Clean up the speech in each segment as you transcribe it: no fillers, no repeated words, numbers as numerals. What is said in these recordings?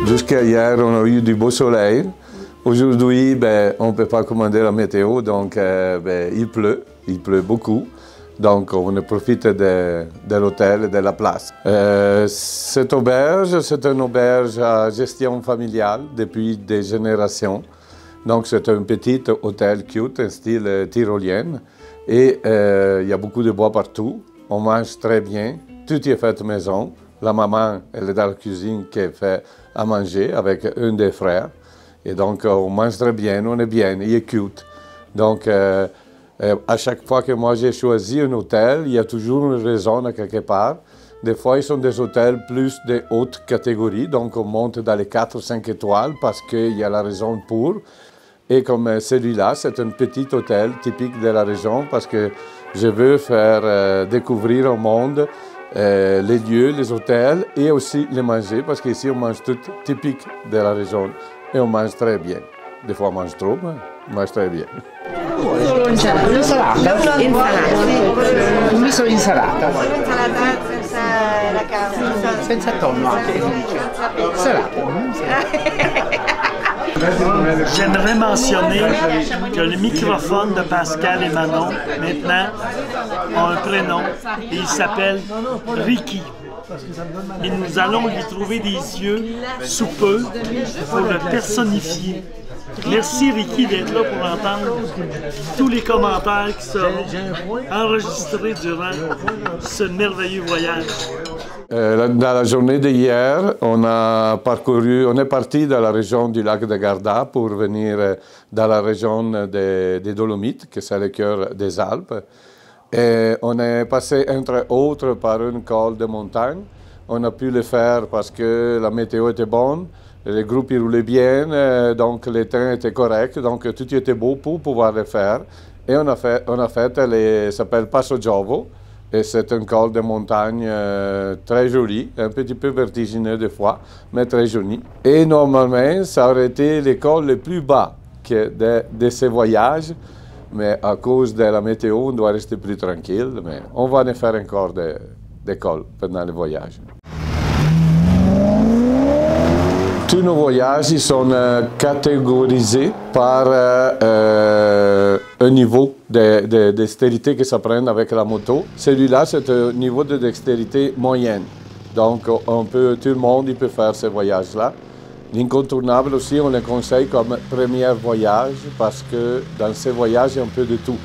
Jusqu'à hier, on a eu du beau soleil. Aujourd'hui, on ne peut pas commander la météo, donc il pleut beaucoup. Donc on profite de l'hôtel et de la place. Cette auberge, c'est une auberge à gestion familiale depuis des générations. Donc c'est un petit hôtel cute, un style tyrolien. Et il y a beaucoup de bois partout. On mange très bien. Tout est fait maison. La maman, elle est dans la cuisine qui fait à manger avec un des frères. Et donc on mange très bien, on est bien, il est cute. Donc à chaque fois que moi j'ai choisi un hôtel, il y a toujours une raison à quelque part. Des fois, ils sont des hôtels plus de haute catégorie, donc on monte dans les 4 ou 5 étoiles parce qu'il y a la raison pour. Et comme celui-là, c'est un petit hôtel typique de la région parce que je veux faire découvrir au monde les lieux, les hôtels et aussi les manger parce qu'ici on mange tout typique de la région et on mange très bien. Des fois on mange trop, mais on mange très bien. Solo insalata. Insalata. Un misto di insalata. Solo insalata senza la carne. Senza tonno anche. Insalata. J'aimerais mentionner que le microphone de Pascal et Manon, maintenant, a un prénom et il s'appelle Ricky. Et nous allons lui trouver des yeux sous peu pour le personnifier. Merci Ricky d'être là pour entendre tous les commentaires qui seront enregistrés durant ce merveilleux voyage. Dans la journée d'hier, on est parti dans la région du lac de Garda pour venir dans la région des Dolomites, qui c'est le cœur des Alpes. Et on est passé entre autres par une col de montagne. On a pu le faire parce que la météo était bonne, les groupes ils roulaient bien, donc les trains étaient corrects, donc tout était beau pour pouvoir le faire. Et on a fait ça s'appelle Passo Giovo. Et c'est un col de montagne très joli, un petit peu vertigineux des fois, mais très joli. Et normalement, ça aurait été le col le plus bas de ces voyages, mais à cause de la météo, on doit rester plus tranquille. Mais on va en faire encore des cols pendant le voyage. Tous nos voyages ils sont catégorisés par un niveau de dextérité que ça prend avec la moto. Celui-là, c'est un niveau de dextérité moyenne. Donc, tout le monde peut faire ce voyage-là. L'incontournable aussi, on le conseille comme premier voyage parce que dans ces voyages, il y a un peu de tout.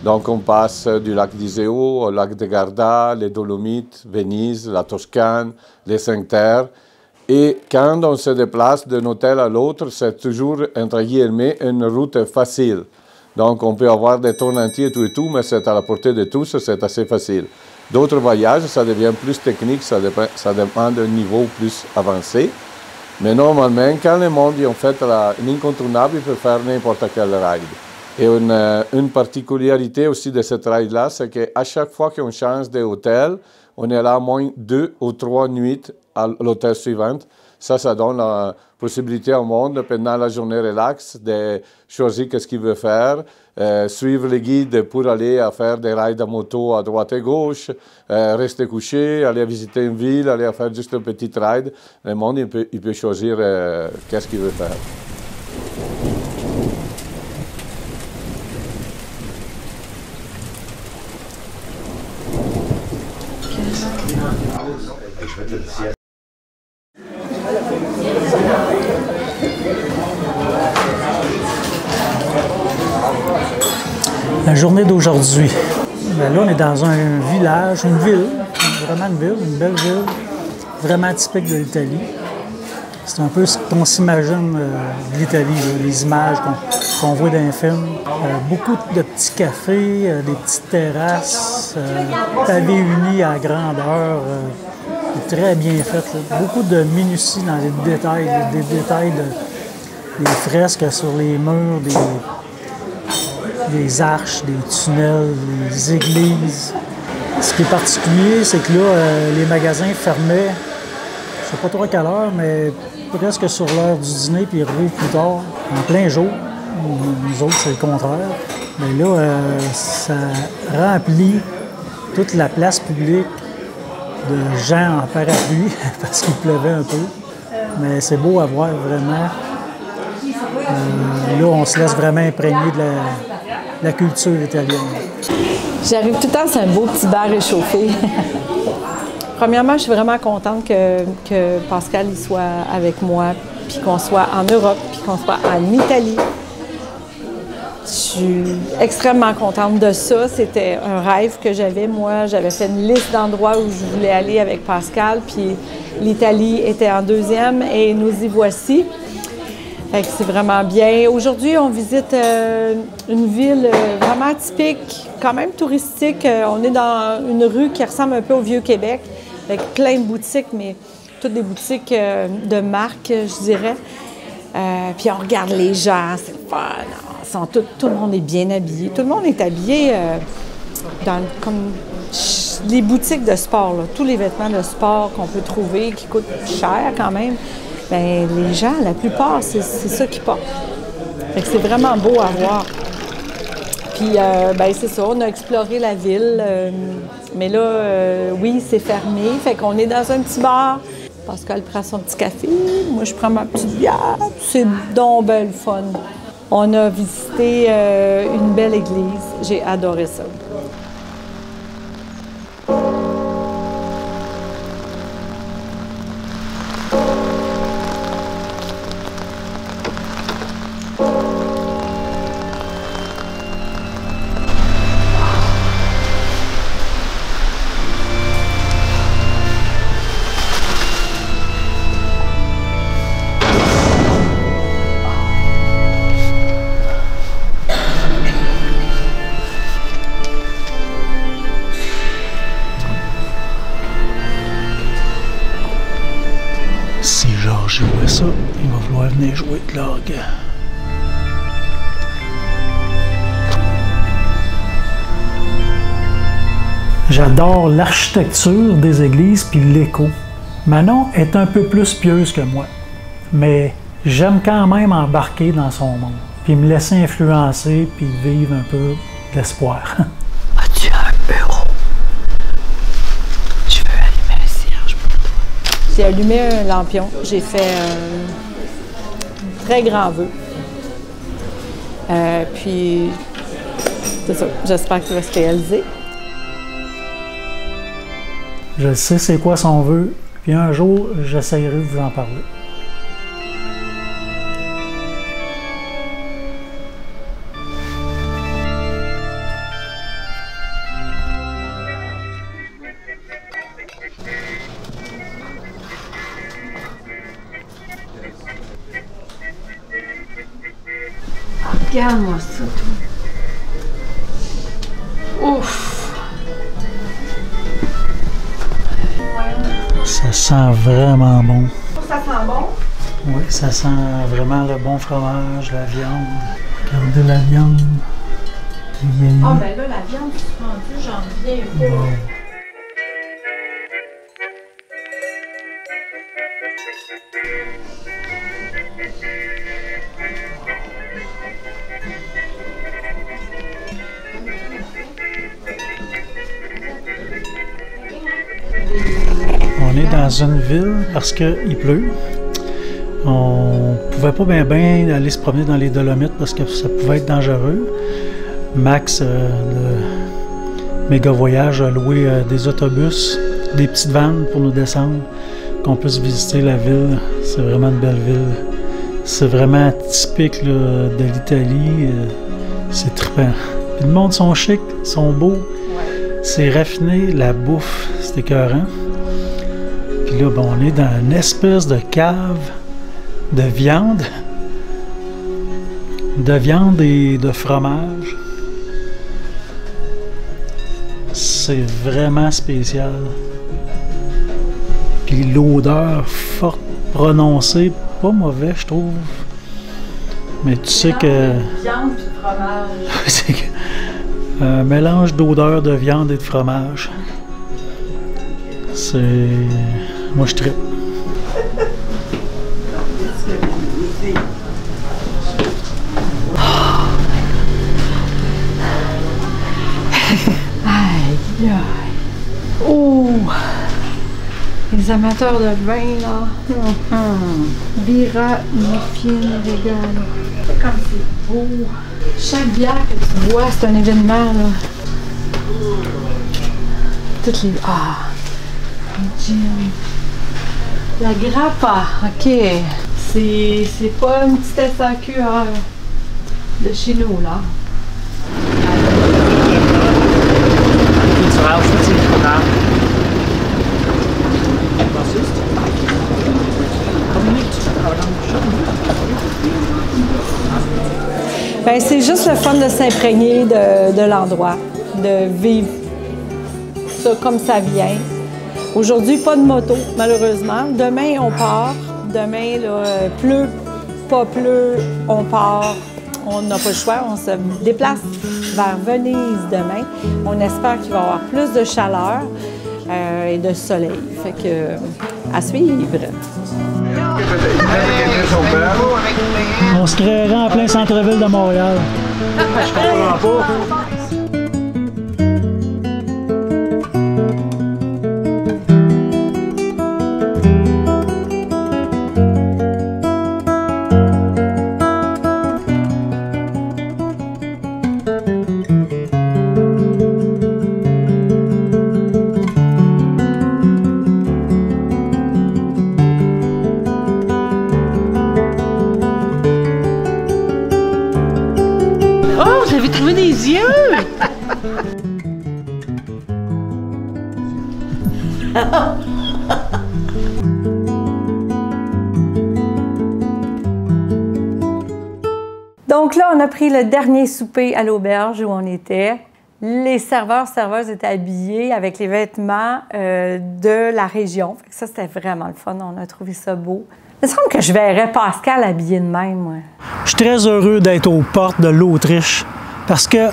Donc, on passe du lac d'Iseo au lac de Garda, les Dolomites, Venise, la Toscane, les Cinq Terres. Et quand on se déplace d'un hôtel à l'autre, c'est toujours, entre guillemets, une route facile. Donc, on peut avoir des tours entiers et tout, mais c'est à la portée de tous, c'est assez facile. D'autres voyages, ça devient plus technique, ça demande un niveau plus avancé. Mais normalement, quand le monde a fait l'incontournable, il peut faire n'importe quel ride. Et une particularité aussi de cette ride-là, c'est qu'à chaque fois qu'on change d'hôtel, on est là au moins 2 ou 3 nuits à l'hôtel suivant. Ça donne la possibilité au monde, pendant la journée relax, de choisir ce qu'il veut faire, suivre les guides pour aller faire des rides à moto à droite et gauche, rester couché, aller visiter une ville, aller faire juste un petit ride. Le monde, il peut choisir qu'est-ce qu'il veut faire. La journée d'aujourd'hui. Là, on est dans un village, une ville, vraiment une belle ville, vraiment typique de l'Italie. C'est un peu ce qu'on s'imagine de l'Italie, les images qu'on voit dans les films. Beaucoup de petits cafés, des petites terrasses, pavés unis à grandeur, très bien fait. Beaucoup de minutie dans les détails, des détails des fresques sur les murs, des arches, des tunnels, des églises. Ce qui est particulier, c'est que là, les magasins fermaient, je ne sais pas trop à quelle heure, mais presque sur l'heure du dîner, puis ils rouvrent plus tard, en plein jour. Nous autres, c'est le contraire. Mais là, ça remplit toute la place publique de gens en parapluie, parce qu'il pleuvait un peu. mais c'est beau à voir vraiment. Là, on se laisse vraiment imprégner de la culture italienne. J'arrive tout le temps, c'est un beau petit bar réchauffé. Premièrement, je suis vraiment contente que Pascal il soit avec moi, puis qu'on soit en Europe, puis qu'on soit en Italie. Je suis extrêmement contente de ça. C'était un rêve que j'avais. Moi, j'avais fait une liste d'endroits où je voulais aller avec Pascal, puis l'Italie était en deuxième et nous y voici. Fait que c'est vraiment bien. Aujourd'hui, on visite une ville vraiment typique, quand même touristique. On est dans une rue qui ressemble un peu au Vieux-Québec, avec plein de boutiques, mais toutes des boutiques de marque, je dirais. Puis on regarde les gens, c'est fun. Tout le monde est bien habillé. Tout le monde est habillé comme les boutiques de sport, là. Tous les vêtements de sport qu'on peut trouver, qui coûtent cher quand même. Bien, les gens, la plupart, c'est ça qu'ils portent. Fait que c'est vraiment beau à voir. Puis, bien, c'est ça, on a exploré la ville, mais là, oui, c'est fermé. Fait qu'on est dans un petit bar. Pascal prend son petit café, moi, je prends ma petite bière. C'est donc belle fun. On a visité une belle église. J'ai adoré ça. Si Georges jouait ça, il va vouloir venir jouer de l'orgue. J'adore l'architecture des églises puis l'écho. Manon est un peu plus pieuse que moi, mais j'aime quand même embarquer dans son monde, puis me laisser influencer puis vivre un peu l'espoir. As-tu un bureau? Je veux allumer un cierge pour toi. J'ai allumé un lampion. J'ai fait un très grand vœu. Puis, c'est ça. J'espère qu'il va se réaliser. Je sais c'est quoi son vœu, puis un jour, j'essaierai de vous en parler. Regarde-moi ça, toi. Ouf! Ça sent vraiment bon. Ça sent bon? Oui, ça sent vraiment le bon fromage, la viande. Regardez la viande. Vieillie. Ah, ben là, la viande suspendue, j'en reviens pas. Wow. On est dans une ville parce qu'il pleut. On pouvait pas bien aller se promener dans les Dolomites parce que ça pouvait être dangereux. Max de Méga Voyage a loué des autobus, des petites vannes pour nous descendre, qu'on puisse visiter la ville. C'est vraiment une belle ville. C'est vraiment typique là, de l'Italie. C'est trippant. Puis le monde sont chics, sont beaux. C'est raffiné, la bouffe, c'est écœurant. Puis là, bon, on est dans une espèce de cave de viande et de fromage. C'est vraiment spécial. Puis l'odeur forte, prononcée, pas mauvais, je trouve. Mais tu sais que... Viande et fromage. C'est un mélange d'odeur de viande et de fromage. C'est... Moi, je trippe. Aïe, aïe. Oh! Les amateurs de vin, là. Bira, muffin, régalo. Comme c'est beau. Chaque bière que tu bois, c'est un événement, là. Toutes les... Ah! Les gin. La grappa, OK. C'est pas une petite SAQ de chez nous, là. Ben, c'est juste le fun de s'imprégner de l'endroit, de vivre ça comme ça vient. Aujourd'hui, pas de moto, malheureusement. Demain, on part. Demain, là, pleut, pas pleut, on part. On n'a pas le choix, on se déplace vers Venise demain. On espère qu'il va y avoir plus de chaleur et de soleil. Fait que, à suivre. On se créerait en plein centre-ville de Montréal. Je comprends pas. Oh, vous avez trouvé des yeux! Donc là, on a pris le dernier souper à l'auberge où on était. Les serveuses étaient habillés avec les vêtements de la région. Fait que ça, c'était vraiment le fun. On a trouvé ça beau. Il me semble que je verrais Pascal habillé de même, moi. Je suis très heureux d'être aux portes de l'Autriche parce que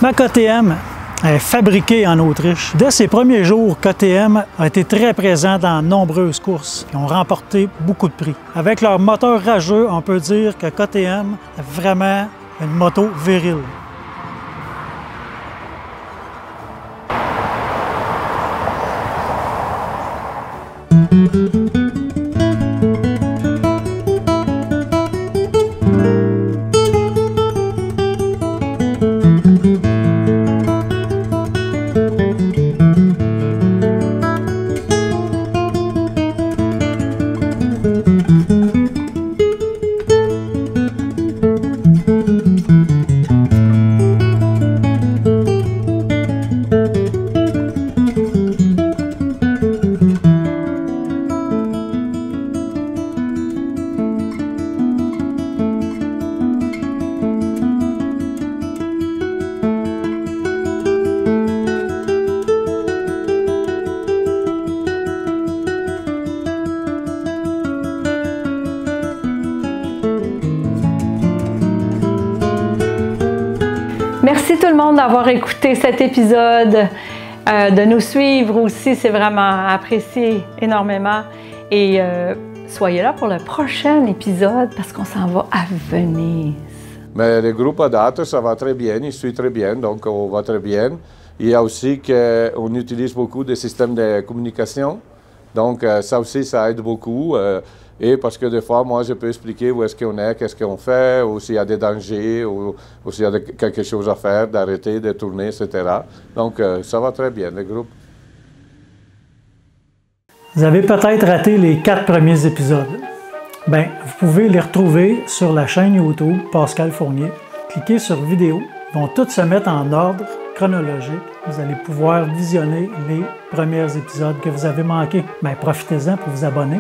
ma KTM est fabriquée en Autriche. Dès ses premiers jours, KTM a été très présent dans nombreuses courses et ont remporté beaucoup de prix. Avec leur moteur rageux, on peut dire que KTM est vraiment une moto virile. Merci tout le monde d'avoir écouté cet épisode, de nous suivre aussi, c'est vraiment apprécié énormément. Et soyez là pour le prochain épisode parce qu'on s'en va à Venise. Mais le groupe à date, ça va très bien, il suit très bien, donc on va très bien. Il y a aussi qu'on utilise beaucoup de systèmes de communication, donc ça aussi, ça aide beaucoup. Et parce que des fois, moi, je peux expliquer où est-ce qu'on est, qu'est-ce qu'on fait, ou s'il y a des dangers, ou s'il y a quelque chose à faire, d'arrêter, de tourner, etc. Donc, ça va très bien, le groupe. Vous avez peut-être raté les 4 premiers épisodes. Bien, vous pouvez les retrouver sur la chaîne YouTube Pascal Fournier. Cliquez sur vidéo, ils vont tous se mettre en ordre chronologique. Vous allez pouvoir visionner les premiers épisodes que vous avez manqués. Bien, profitez-en pour vous abonner.